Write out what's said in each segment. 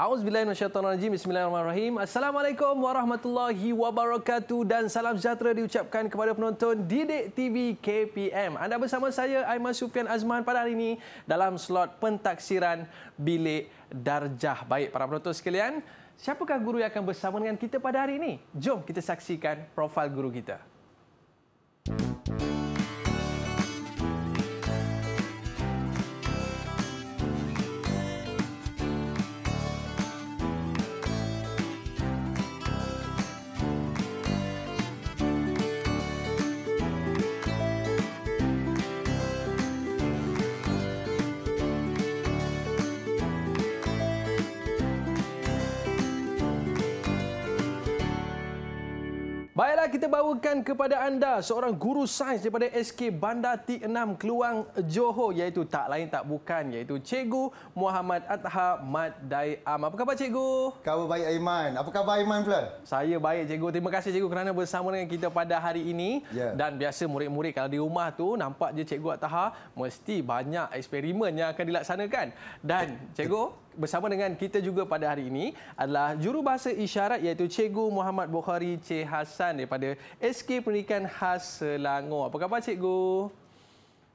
A'udzubillahi minasyaitonirrajim. Bismillahirrahmanirrahim. Assalamualaikum warahmatullahi wabarakatuh dan salam sejahtera diucapkan kepada penonton Didik TV KPM. Anda bersama saya Aiman Sufian Azman pada hari ini dalam slot pentaksiran bilik darjah. Baik para penonton sekalian, siapakah guru yang akan bersama dengan kita pada hari ini? Jom kita saksikan profil guru kita. Baiklah, kita bawakan kepada anda seorang guru sains daripada SK Bandar T6 Keluang, Johor, iaitu tak lain tak bukan iaitu Cikgu Muhammad Adha Mat Dayam. Apa khabar Cikgu? Khabar baik Aiman. Apa khabar Aiman pula? Saya baik Cikgu. Terima kasih Cikgu kerana bersama dengan kita pada hari ini. Dan biasa murid-murid kalau di rumah tu nampak je Cikgu Adha mesti banyak eksperimen yang akan dilaksanakan. Dan Cikgu bersama dengan kita juga pada hari ini adalah jurubahasa isyarat iaitu Cikgu Muhammad Bukhari Cik Hassan daripada SK Pendidikan Khas Selangor. Apa khabar Cikgu?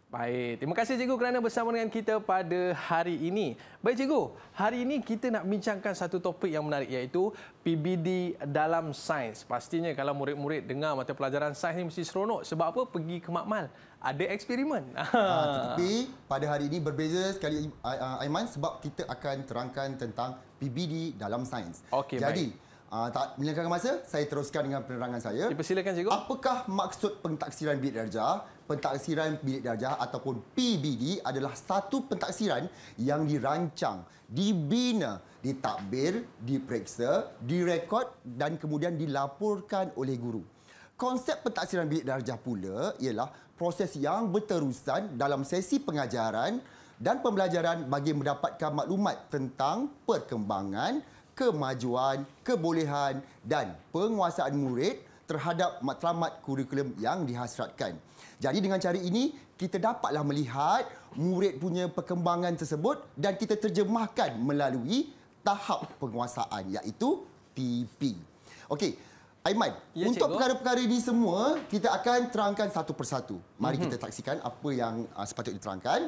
Baik, terima kasih Cikgu kerana bersama dengan kita pada hari ini. Baik Cikgu, hari ini kita nak bincangkan satu topik yang menarik iaitu PBD dalam sains. Pastinya kalau murid-murid dengar mata pelajaran sains ni mesti seronok. Sebab apa? Pergi ke makmal. Ada eksperimen. Tetapi pada hari ini berbeza sekali Aiman sebab kita akan terangkan tentang PBD dalam sains. Okey, jadi, baik. Tak melengahkan masa, saya teruskan dengan penerangan saya. Dipersilakan Cikgu. Apakah maksud pentaksiran bilik darjah? Pentaksiran bilik darjah ataupun PBD adalah satu pentaksiran yang dirancang, dibina, ditadbir, diperiksa, direkod dan kemudian dilaporkan oleh guru. Konsep pentaksiran bilik darjah pula ialah proses yang berterusan dalam sesi pengajaran dan pembelajaran bagi mendapatkan maklumat tentang perkembangan, kemajuan, kebolehan dan penguasaan murid terhadap matlamat kurikulum yang dihasratkan. Jadi dengan cara ini, kita dapatlah melihat murid punya perkembangan tersebut dan kita terjemahkan melalui tahap penguasaan iaitu PP. Okey, Aiman, ya, untuk perkara-perkara ini semua, kita akan terangkan satu persatu. Mari kita saksikan apa yang sepatutnya diterangkan.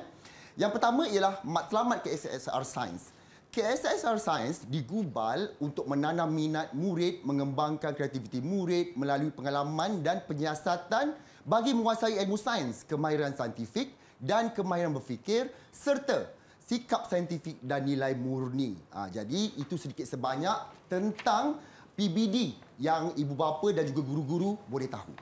Yang pertama ialah matlamat KSSR Sains. KSSR Sains digubal untuk menanam minat murid, mengembangkan kreativiti murid melalui pengalaman dan penyiasatan bagi menguasai ilmu sains, kemahiran saintifik dan kemahiran berfikir serta sikap saintifik dan nilai murni. Jadi itu sedikit sebanyak tentang PBD yang ibu bapa dan juga guru-guru boleh tahu.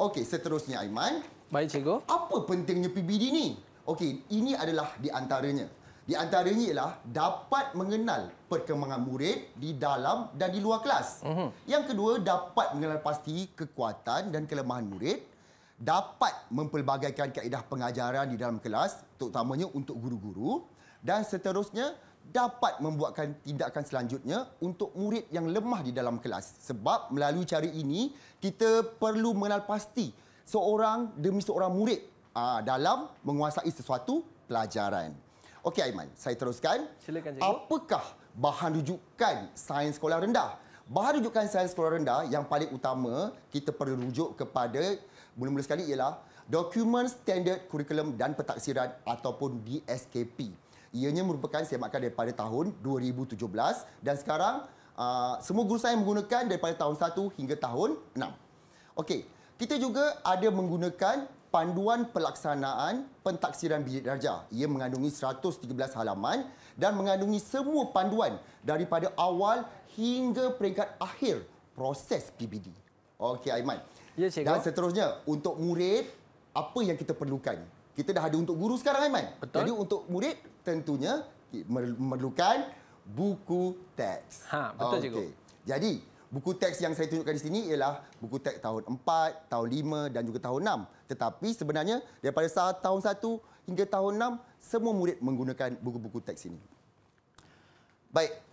Okey, seterusnya Aiman. Baik Cikgu. Apa pentingnya PBD ni? Okey, ini adalah di antaranya. Di antaranya ialah dapat mengenal perkembangan murid di dalam dan di luar kelas. Yang kedua, dapat mengenal pasti kekuatan dan kelemahan murid. Dapat mempelbagaikan kaedah pengajaran di dalam kelas, terutamanya untuk guru-guru. Dan seterusnya, dapat membuatkan tindakan selanjutnya untuk murid yang lemah di dalam kelas. Sebab melalui cara ini, kita perlu mengenal pasti seorang demi seorang murid dalam menguasai sesuatu pelajaran. Okey Aiman, saya teruskan. Silakan Cikgu. Apakah bahan rujukan sains sekolah rendah? Bahan rujukan sains sekolah rendah yang paling utama kita perlu rujuk kepada mula-mula sekali ialah Dokumen Standard Kurikulum dan Pentaksiran ataupun DSKP. Ianya merupakan semakan daripada tahun 2017 dan sekarang semua guru sains menggunakan daripada tahun 1 hingga tahun 6. Okey, kita juga ada menggunakan Panduan Pelaksanaan Pentaksiran Bilik Darjah. Ia mengandungi 113 halaman dan mengandungi semua panduan daripada awal hingga peringkat akhir proses PBD. Okey Aiman. Ya, Cikgu. Dan seterusnya, untuk murid, apa yang kita perlukan? Kita dah ada untuk guru sekarang Aiman. Betul. Jadi untuk murid, tentunya memerlukan buku teks. Betul Cikgu. Jadi, buku teks yang saya tunjukkan di sini ialah buku teks tahun 4, tahun 5 dan juga tahun 6. Tetapi sebenarnya daripada tahun 1 hingga tahun 6, semua murid menggunakan buku-buku teks ini. Baik.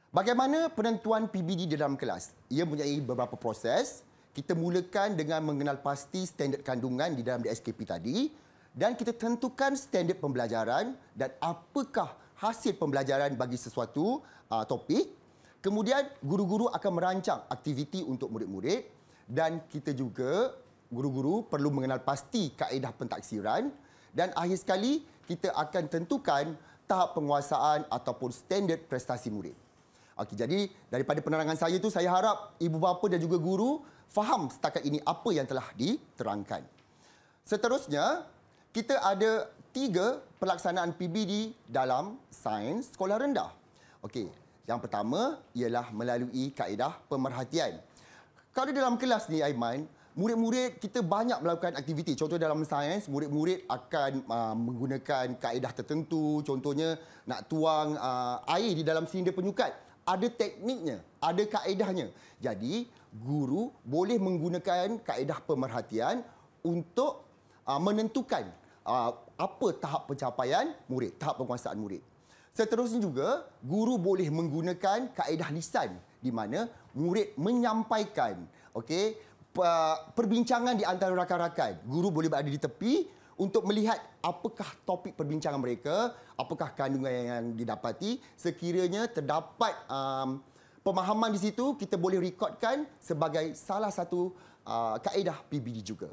Bagaimana penentuan PBD di dalam kelas? Ia mempunyai beberapa proses. Kita mulakan dengan mengenal pasti standard kandungan di dalam DSKP tadi dan kita tentukan standard pembelajaran dan apakah hasil pembelajaran bagi sesuatu topik. Kemudian guru-guru akan merancang aktiviti untuk murid-murid dan kita juga guru-guru perlu mengenal pasti kaedah pentaksiran dan akhir sekali kita akan tentukan tahap penguasaan ataupun standard prestasi murid. Okey, jadi daripada penerangan saya tu saya harap ibu bapa dan juga guru faham setakat ini apa yang telah diterangkan. Seterusnya, kita ada 3 pelaksanaan PBD dalam sains sekolah rendah. Okey, yang pertama ialah melalui kaedah pemerhatian. Kalau dalam kelas ni Aiman, murid-murid kita banyak melakukan aktiviti. Contoh dalam sains, murid-murid akan menggunakan kaedah tertentu. Contohnya nak tuang air di dalam silinder penyukat. Ada tekniknya, ada kaedahnya. Jadi, guru boleh menggunakan kaedah pemerhatian untuk menentukan apa tahap pencapaian murid, tahap penguasaan murid. Seterusnya juga, guru boleh menggunakan kaedah lisan di mana murid menyampaikan perbincangan di antara rakan-rakan. Guru boleh berada di tepi untuk melihat apakah topik perbincangan mereka, apakah kandungan yang didapati. Sekiranya terdapat pemahaman di situ, kita boleh rekodkan sebagai salah satu kaedah PBD juga.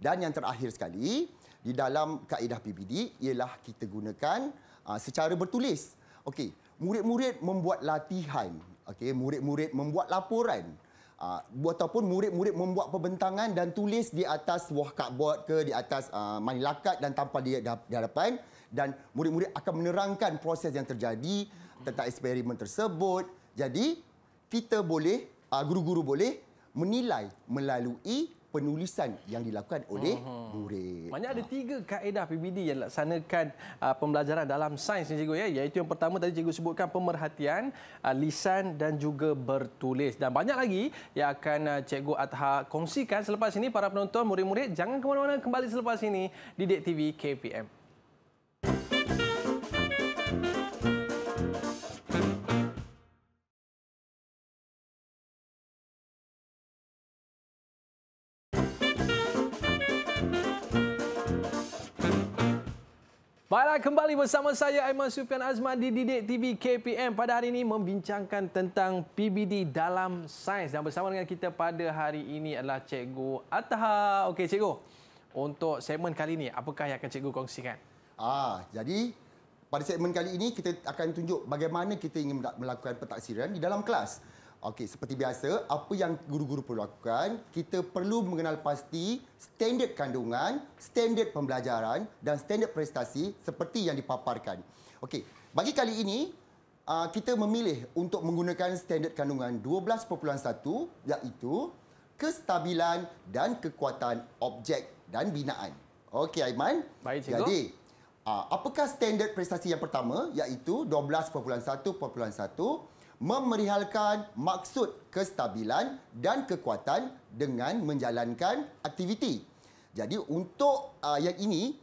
Dan yang terakhir sekali, di dalam kaedah PBD ialah kita gunakan secara bertulis. Okey, murid-murid membuat latihan, murid-murid membuat laporan, ataupun murid-murid membuat pembentangan dan tulis di atas sebuah cardboard ke di atas manilakat dan tampal di hadapan, dan murid-murid akan menerangkan proses yang terjadi tentang eksperimen tersebut. Jadi kita boleh, guru-guru boleh menilai melalui penulisan yang dilakukan oleh murid. Maknanya ada 3 kaedah PBD yang dilaksanakan pembelajaran dalam sains ni cikgu, ya. Iaitu yang pertama tadi cikgu sebutkan pemerhatian, lisan dan juga bertulis. Dan banyak lagi yang akan cikgu Atha kongsikan selepas ini. Para penonton, murid-murid, jangan ke mana-mana, kembali selepas ini di Didik TV KPM. Baiklah, kembali bersama saya Aiman Sufian Azman di Didik TV KPM. Pada hari ini membincangkan tentang PBD dalam sains. Dan bersama dengan kita pada hari ini adalah Cikgu Atha. Okey Cikgu, untuk segmen kali ini apakah yang akan Cikgu kongsikan? Jadi pada segmen kali ini kita akan tunjuk bagaimana kita ingin melakukan pentaksiran di dalam kelas. Okey, seperti biasa, apa yang guru-guru perlu lakukan, kita perlu mengenal pasti standard kandungan, standard pembelajaran dan standard prestasi seperti yang dipaparkan. Okey, bagi kali ini, kita memilih untuk menggunakan standard kandungan 12.1 iaitu kestabilan dan kekuatan objek dan binaan. Okey Aiman. Baik cikgu. Jadi, apakah standard prestasi yang pertama iaitu 12.1.1 memerihalkan maksud kestabilan dan kekuatan dengan menjalankan aktiviti. Jadi untuk yang ini,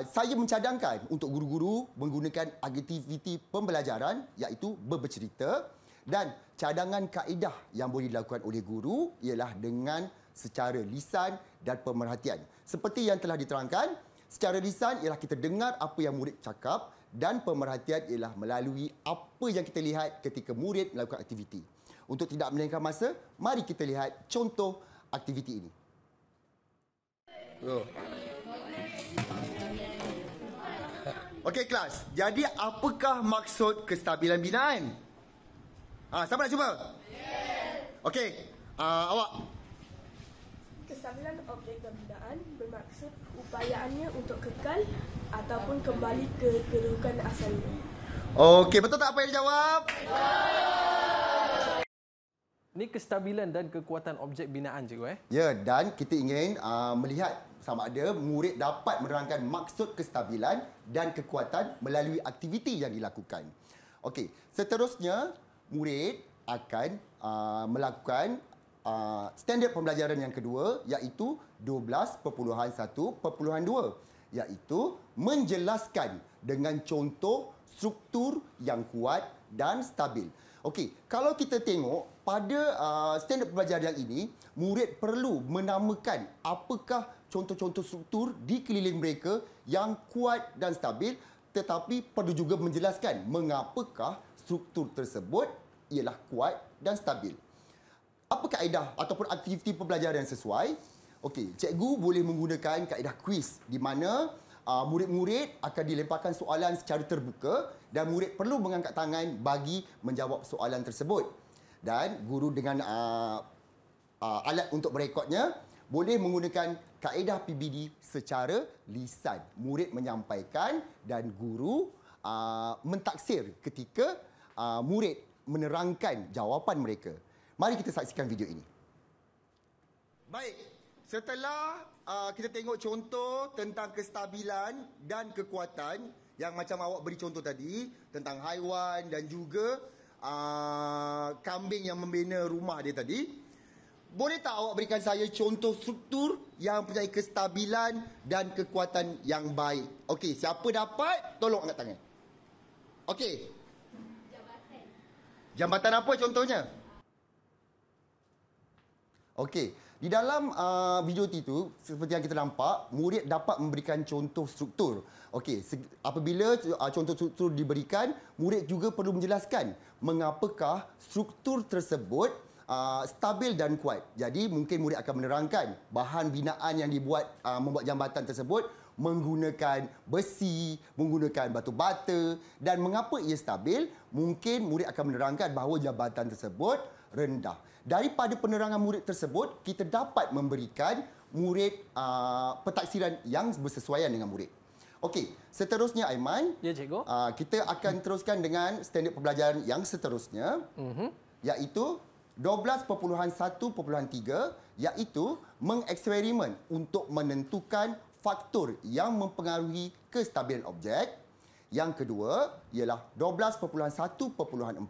saya mencadangkan untuk guru-guru menggunakan aktiviti pembelajaran iaitu bercerita, dan cadangan kaedah yang boleh dilakukan oleh guru ialah dengan secara lisan dan pemerhatian. Seperti yang telah diterangkan, secara lisan ialah kita dengar apa yang murid cakap, dan pemerhatian ialah melalui apa yang kita lihat ketika murid melakukan aktiviti. Untuk tidak melengahkan masa, mari kita lihat contoh aktiviti ini. Okey kelas, jadi apakah maksud kestabilan binaan? Siapa nak cuba? Okey, awak. Kestabilan objek dan binaan bermaksud upayaannya untuk kekal ataupun kembali ke kedudukan asalnya. Okey, betul tak apa yang dijawab? Ini kestabilan dan kekuatan objek binaan cikgu. Ya, dan kita ingin melihat sama ada murid dapat menerangkan maksud kestabilan dan kekuatan melalui aktiviti yang dilakukan. Okey, seterusnya murid akan melakukan standard pembelajaran yang kedua iaitu 12.1.2 iaitu menjelaskan dengan contoh struktur yang kuat dan stabil. Okey, kalau kita tengok pada standard pembelajaran yang ini, murid perlu menamakan apakah contoh-contoh struktur di keliling mereka yang kuat dan stabil. tetapi perlu juga menjelaskan mengapakah struktur tersebut ialah kuat dan stabil. Apa kaedah ataupun aktiviti pembelajaran yang sesuai? Okey, cikgu boleh menggunakan kaedah kuis di mana murid-murid akan dilemparkan soalan secara terbuka dan murid perlu mengangkat tangan bagi menjawab soalan tersebut. Dan guru dengan alat untuk merekodnya boleh menggunakan kaedah PBD secara lisan. Murid menyampaikan dan guru mentaksir ketika murid menerangkan jawapan mereka. Mari kita saksikan video ini. Baik, setelah kita tengok contoh tentang kestabilan dan kekuatan yang macam awak beri contoh tadi tentang haiwan dan juga kambing yang membina rumah dia tadi. Boleh tak awak berikan saya contoh struktur yang mempunyai kestabilan dan kekuatan yang baik? Okey, siapa dapat? Tolong angkat tangan. Okey. Jambatan. Jambatan apa contohnya? Okey, di dalam video itu seperti yang kita nampak, murid dapat memberikan contoh struktur. Okey, apabila contoh struktur diberikan, murid juga perlu menjelaskan mengapakah struktur tersebut stabil dan kuat. Jadi mungkin murid akan menerangkan bahan binaan yang dibuat membuat jambatan tersebut menggunakan besi, menggunakan batu bata, dan mengapa ia stabil, mungkin murid akan menerangkan bahawa jambatan tersebut rendah. Daripada penerangan murid tersebut, kita dapat memberikan murid pentaksiran yang bersesuaian dengan murid. Okey, seterusnya Aiman, ya cikgu. Kita akan teruskan dengan standard pembelajaran yang seterusnya, iaitu 12.1.3, iaitu mengeksperimen untuk menentukan faktor yang mempengaruhi kestabilan objek. Yang kedua ialah 12.1.4,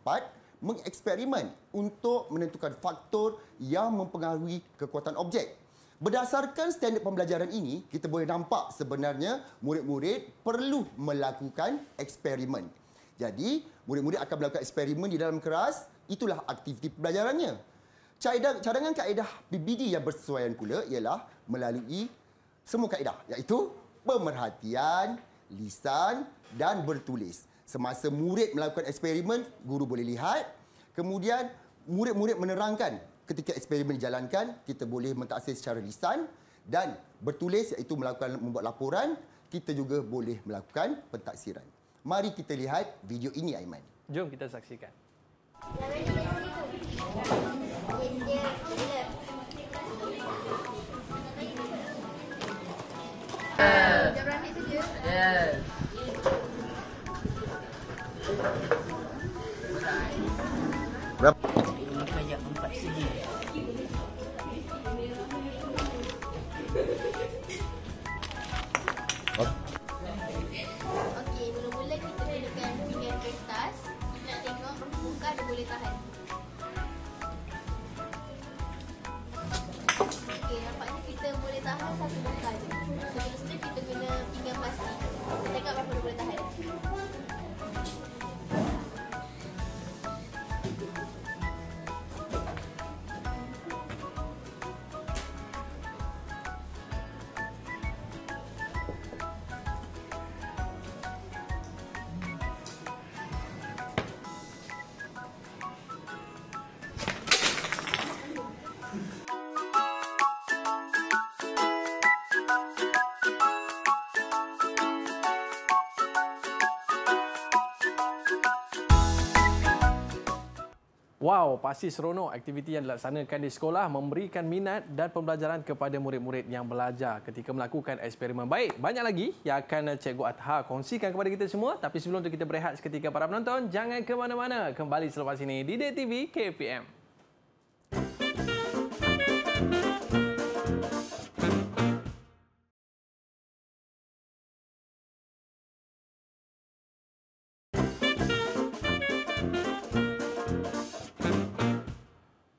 mengeksperimen untuk menentukan faktor yang mempengaruhi kekuatan objek. Berdasarkan standard pembelajaran ini, kita boleh nampak sebenarnya murid-murid perlu melakukan eksperimen. Jadi, murid-murid akan melakukan eksperimen di dalam kelas. Itulah aktiviti pembelajarannya. Cadangan kaedah PBD yang bersesuaian pula ialah melalui semua kaedah, iaitu pemerhatian, lisan dan bertulis. Semasa murid melakukan eksperimen, guru boleh lihat. Kemudian, murid-murid menerangkan ketika eksperimen dijalankan, kita boleh mentaksir secara lisan dan bertulis, iaitu membuat laporan. Kita juga boleh melakukan pentaksiran. Mari kita lihat video ini, Aiman. Jom kita saksikan. Berapa? Kayak 4 segi. Okey, mula-mula kita gunakan pinggan kertas. Kita nak tengok berapa muka dia boleh tahan. Okey, nampaknya kita boleh tahan satu muka je. Seterusnya kita guna pinggan plastik. Tengok berapa dia boleh tahan. Wow, pasti seronok aktiviti yang dilaksanakan di sekolah memberikan minat dan pembelajaran kepada murid-murid yang belajar ketika melakukan eksperimen. Baik, banyak lagi yang akan Cikgu Atha kongsikan kepada kita semua. Tapi sebelum itu kita berehat seketika para penonton. Jangan ke mana-mana. Kembali selepas ini di DTV KPM.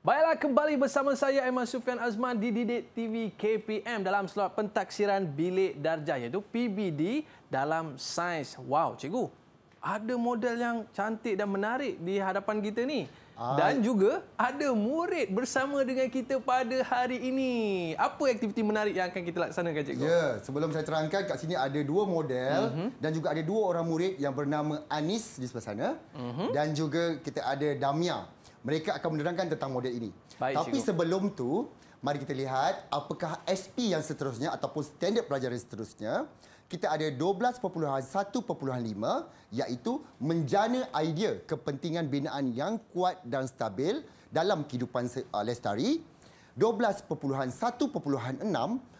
Baiklah, kembali bersama saya Aiman Sufian Azman di Didik TV KPM dalam slot pentaksiran bilik darjah iaitu PBD dalam sains. Wow, cikgu, ada model yang cantik dan menarik di hadapan kita ni. Dan juga ada murid bersama dengan kita pada hari ini. Apa aktiviti menarik yang akan kita laksanakan, cikgu? Ya, sebelum saya terangkan, kat sini ada 2 model dan juga ada 2 orang murid yang bernama Anis di sebelah sana dan juga kita ada Damia. Mereka akan menerangkan tentang model ini. Baik, Tapi cikgu. sebelum tu, mari kita lihat apakah SP yang seterusnya ataupun standard pelajaran seterusnya. Kita ada 12.1.5 iaitu menjana idea kepentingan binaan yang kuat dan stabil dalam kehidupan lestari. 12.1.6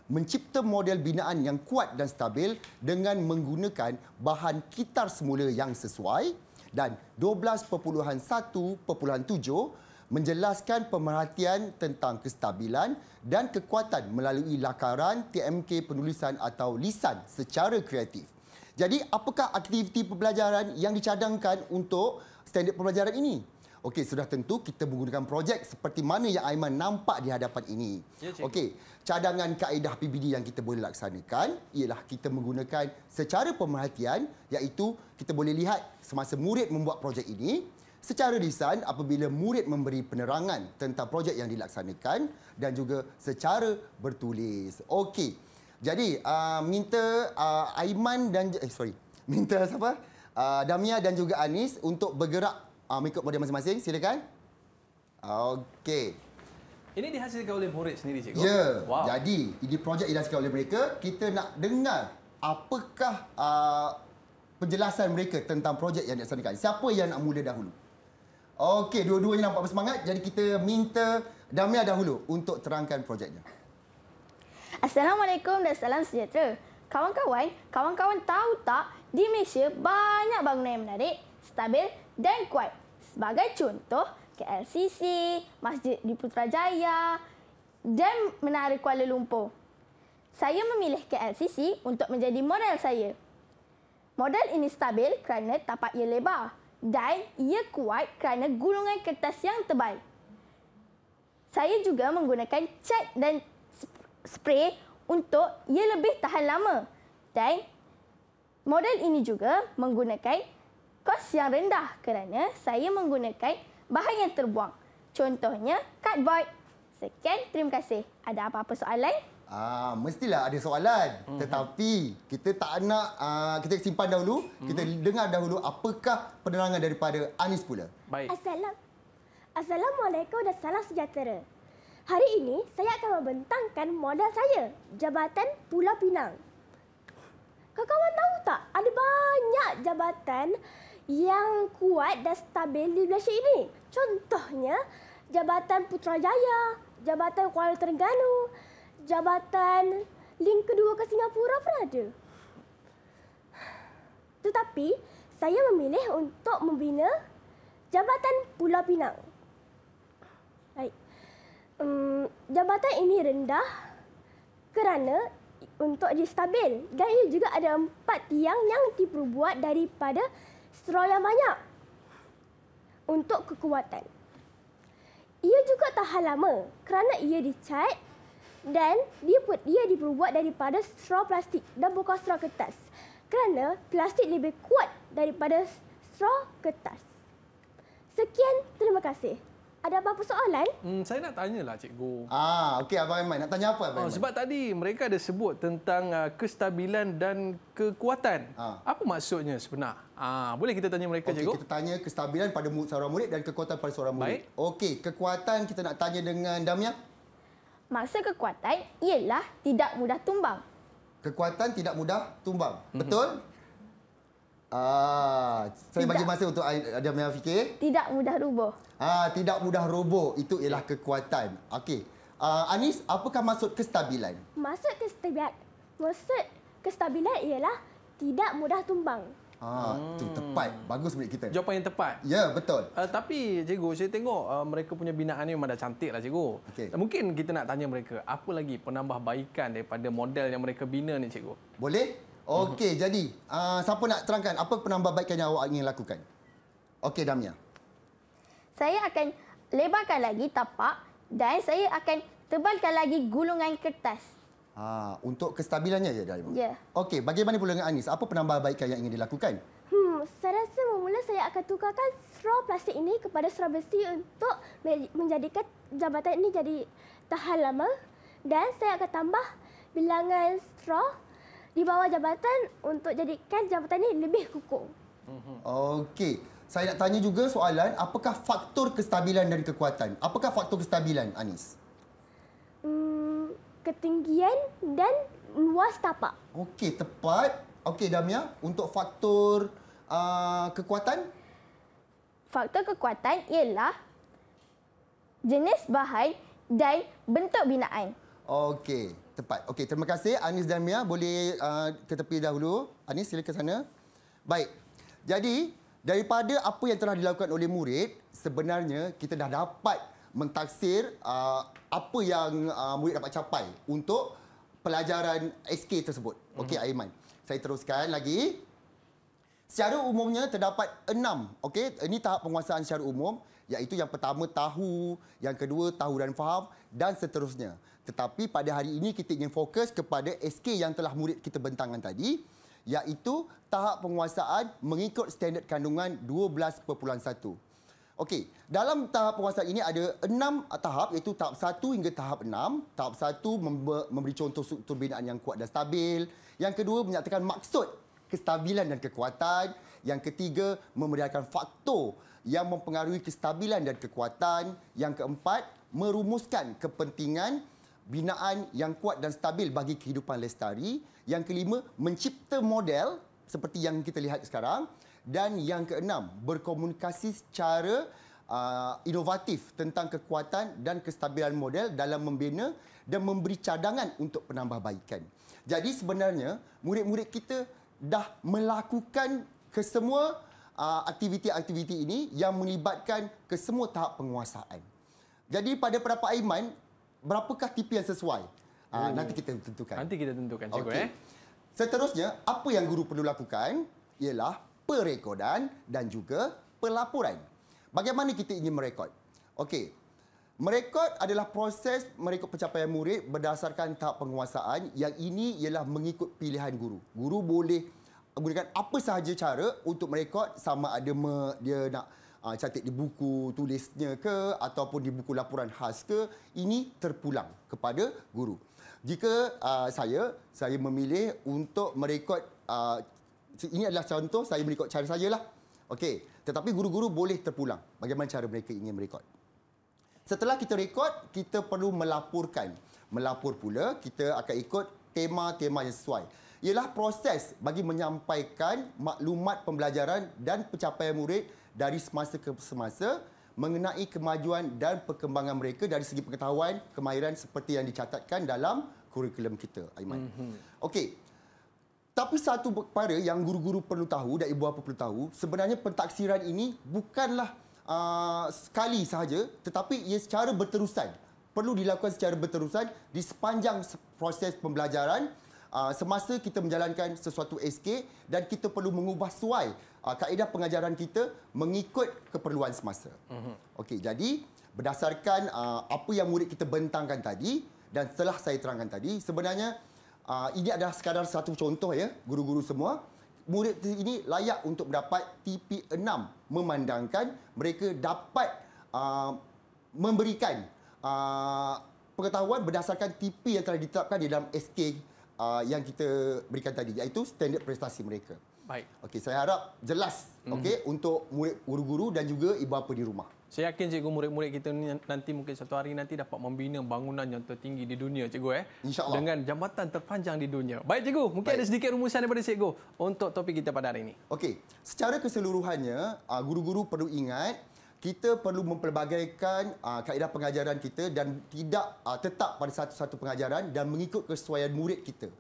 mencipta model binaan yang kuat dan stabil dengan menggunakan bahan kitar semula yang sesuai. Dan 12.1.7 menjelaskan pemerhatian tentang kestabilan dan kekuatan melalui lakaran TMK penulisan atau lisan secara kreatif. Jadi, apakah aktiviti pembelajaran yang dicadangkan untuk standard pembelajaran ini? Okey, sudah tentu kita menggunakan projek seperti mana yang Aiman nampak di hadapan ini. Ya, cikgu. Okey, cadangan kaedah PBD yang kita boleh laksanakan ialah kita menggunakan secara pemerhatian, iaitu kita boleh lihat semasa murid membuat projek ini. Secara lisan apabila murid memberi penerangan tentang projek yang dilaksanakan dan juga secara bertulis. Okey. Jadi minta Aiman dan minta siapa? Damia dan juga Anis untuk bergerak mengikut model masing-masing. Silakan. Okey. Ini dihasilkan oleh murid sendiri, cikgu? Ya. Wow. Jadi ini projek dihasilkan oleh mereka. Kita nak dengar apakah penjelasan mereka tentang projek yang dilaksanakan. Siapa yang nak mula dahulu? Okey, dua-duanya nampak bersemangat. Jadi kita minta Damia dahulu untuk terangkan projeknya. Assalamualaikum dan salam sejahtera. Kawan-kawan tahu tak di Malaysia banyak bangunan yang menarik, stabil dan kuat. Sebagai contoh, KLCC, Masjid di Putrajaya dan Menara Kuala Lumpur. Saya memilih KLCC untuk menjadi model saya. Model ini stabil kerana tapak ia lebar. Dan ia kuat kerana gulungan kertas yang tebal. Saya juga menggunakan cat dan spray untuk ia lebih tahan lama. Dan model ini juga menggunakan kos yang rendah kerana saya menggunakan bahan yang terbuang. Contohnya cardboard. Sekian, terima kasih. Ada apa-apa soalan? Mestilah ada soalan. Tetapi kita tak nak, kita simpan dahulu. Kita dengar dahulu apakah penerangan daripada Anis pula. Baik. Assalamualaikum dan salam sejahtera. Hari ini saya akan membentangkan model saya, Jabatan Pulau Pinang. Kawan-kawan tahu tak, ada banyak jabatan yang kuat dan stabil di Malaysia ini. Contohnya, Jabatan Putrajaya, Jabatan Kuala Terengganu, Jabatan link kedua ke Singapura pun ada. Tetapi, saya memilih untuk membina Jabatan Pulau Pinang. Baik. Jabatan ini rendah kerana untuk dia stabil dan ia juga ada 4 tiang yang diperbuat daripada straw yang banyak untuk kekuatan. Ia juga tahan lama kerana ia dicat dan dia diperbuat daripada straw plastik dan bukan straw kertas. Kerana plastik lebih kuat daripada straw kertas. Sekian, terima kasih. Ada apa-apa soalan? Saya nak tanyalah, cikgu. Okey, Abang Aiman. Nak tanya apa, Abang Aiman? Sebab tadi mereka ada sebut tentang kestabilan dan kekuatan. Apa maksudnya sebenar? Boleh kita tanya mereka, cikgu? Kita tanya kestabilan pada seorang murid dan kekuatan pada seorang murid. Baik. Okey, kekuatan kita nak tanya dengan Damia. Maksud kekuatan ialah tidak mudah tumbang. Kekuatan tidak mudah tumbang. Betul? Saya bagi masa untuk Damia fikir. Tidak mudah rubuh. Tidak mudah roboh. Itu ialah kekuatan. Okey. Anis, apakah maksud kestabilan? Maksud kestabilan ialah tidak mudah tumbang. Itu tepat. Bagus murid kita. Jawapan yang tepat. Ya, betul. Tapi cikgu, saya tengok mereka punya binaan ni memang dah cantik lah, cikgu. Okey. Mungkin kita nak tanya mereka, apa lagi penambahbaikan daripada model yang mereka bina ni, cikgu? Boleh? Okey, jadi siapa nak terangkan apa penambahbaikan yang awak ingin lakukan? Okey, Damia. Saya akan lebarkan lagi tapak dan saya akan tebalkan lagi gulungan kertas. Untuk kestabilannya ya, Damia? Ya. Okey, bagaimana pula dengan Anis? Apa penambahbaikan yang ingin dilakukan? Saya rasa mana saya akan tukarkan straw plastik ini kepada straw besi untuk menjadikan jabatan ini jadi tahan lama. Dan saya akan tambah bilangan straw di bawah jabatan untuk jadikan jabatan ini lebih kukuh. Okey. Saya nak tanya juga soalan, apakah faktor kestabilan dan kekuatan? Apakah faktor kestabilan, Anis? Ketinggian dan luas tapak. Okey, tepat. Okey, Damia, untuk faktor kekuatan? Faktor kekuatan ialah jenis bahan dan bentuk binaan. Okey, tepat. Okey, terima kasih Anis dan Mia. Boleh ke tepi dahulu. Anis, sila ke sana. Baik. Jadi, daripada apa yang telah dilakukan oleh murid, sebenarnya kita dah dapat mentaksir apa yang murid dapat capai untuk pelajaran SK tersebut. Okey, Aiman. Saya teruskan lagi. Secara umumnya terdapat 6. Okey, ini tahap penguasaan secara umum, iaitu yang pertama tahu, yang kedua tahu dan faham dan seterusnya. Tetapi pada hari ini kita ingin fokus kepada SK yang telah murid kita bentangkan tadi, iaitu tahap penguasaan mengikut standard kandungan 12.1. Okey, dalam tahap penguasaan ini ada 6 tahap, iaitu tahap 1 hingga tahap 6. Tahap 1 memberi contoh struktur binaan yang kuat dan stabil. Yang kedua menyatakan maksud kestabilan dan kekuatan. Yang ketiga memberikan faktor yang mempengaruhi kestabilan dan kekuatan. Yang keempat merumuskan kepentingan binaan yang kuat dan stabil bagi kehidupan lestari. Yang kelima, mencipta model seperti yang kita lihat sekarang. Dan yang keenam, berkomunikasi secara inovatif tentang kekuatan dan kestabilan model dalam membina dan memberi cadangan untuk penambahbaikan. Jadi sebenarnya, murid-murid kita dah melakukan kesemua aktiviti-aktiviti ini yang melibatkan kesemua tahap penguasaan. Jadi pada pendapat Aiman, berapakah TP yang sesuai? Nanti kita tentukan. Nanti kita tentukan, cikgu. Okey. Seterusnya, apa yang guru perlu lakukan ialah perekodan dan juga pelaporan. Bagaimana kita ingin merekod? Okey. Merekod adalah proses merekod pencapaian murid berdasarkan tahap penguasaan yang ini ialah mengikut pilihan guru. Guru boleh gunakan apa sahaja cara untuk merekod, sama ada dia nak catat di buku tulisnya ke ataupun di buku laporan khas ke, ini terpulang kepada guru. Jika saya memilih untuk merekod, ini adalah contoh saya merekod cara saya lah. Okey, tetapi guru-guru boleh terpulang bagaimana cara mereka ingin merekod. Setelah kita rekod, kita perlu melaporkan. Melapor pula, kita akan ikut tema-tema yang sesuai. Ialah proses bagi menyampaikan maklumat pembelajaran dan pencapaian murid dari semasa ke semasa mengenai kemajuan dan perkembangan mereka dari segi pengetahuan, kemahiran seperti yang dicatatkan dalam kurikulum kita, Aiman. Okey. Tapi satu perkara yang guru-guru perlu tahu dan ibu bapa perlu tahu, sebenarnya pentaksiran ini bukanlah sekali sahaja, tetapi ia secara berterusan. Perlu dilakukan secara berterusan di sepanjang proses pembelajaran semasa kita menjalankan sesuatu SK, dan kita perlu mengubah suai kaedah pengajaran kita mengikut keperluan semasa. Okey, jadi berdasarkan apa yang murid kita bentangkan tadi dan setelah saya terangkan tadi, sebenarnya ini adalah sekadar satu contoh ya, guru-guru semua. Murid ini layak untuk mendapat TP6 memandangkan mereka dapat memberikan pengetahuan berdasarkan TP yang telah ditetapkan di dalam SK yang kita berikan tadi, iaitu standard prestasi mereka. Baik. Okey, saya harap jelas okey untuk murid guru-guru dan juga ibu bapa di rumah. Saya yakin cikgu, murid-murid kita ni nanti mungkin satu hari nanti dapat membina bangunan yang tertinggi di dunia, cikgu. InsyaAllah. Dengan jambatan terpanjang di dunia. Baik, cikgu. Mungkin ada sedikit rumusan daripada cikgu untuk topik kita pada hari ini. Okey, secara keseluruhannya, guru-guru perlu ingat, kita perlu mempelbagaikan kaedah pengajaran kita dan tidak tetap pada satu-satu pengajaran dan mengikut kesesuaian murid kita.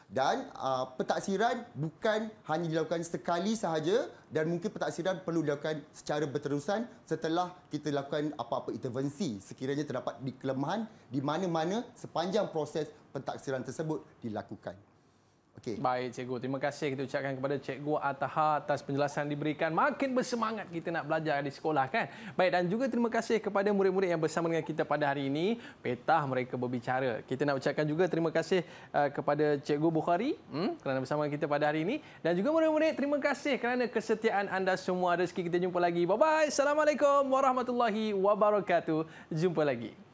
Dan pentaksiran bukan hanya dilakukan sekali sahaja, dan mungkin pentaksiran perlu dilakukan secara berterusan setelah kita lakukan apa-apa intervensi sekiranya terdapat kelemahan di mana-mana sepanjang proses pentaksiran tersebut dilakukan. Okey. Baik, Cikgu. Terima kasih kita ucapkan kepada Cikgu Ataha atas penjelasan diberikan. Makin bersemangat kita nak belajar di sekolah, kan? Baik, dan juga terima kasih kepada murid-murid yang bersama dengan kita pada hari ini. Petah mereka berbicara. Kita nak ucapkan juga terima kasih kepada Cikgu Bukhari kerana bersama kita pada hari ini. Dan juga murid-murid, terima kasih kerana kesetiaan anda semua. Rezeki kita jumpa lagi. Bye-bye. Assalamualaikum warahmatullahi wabarakatuh. Jumpa lagi.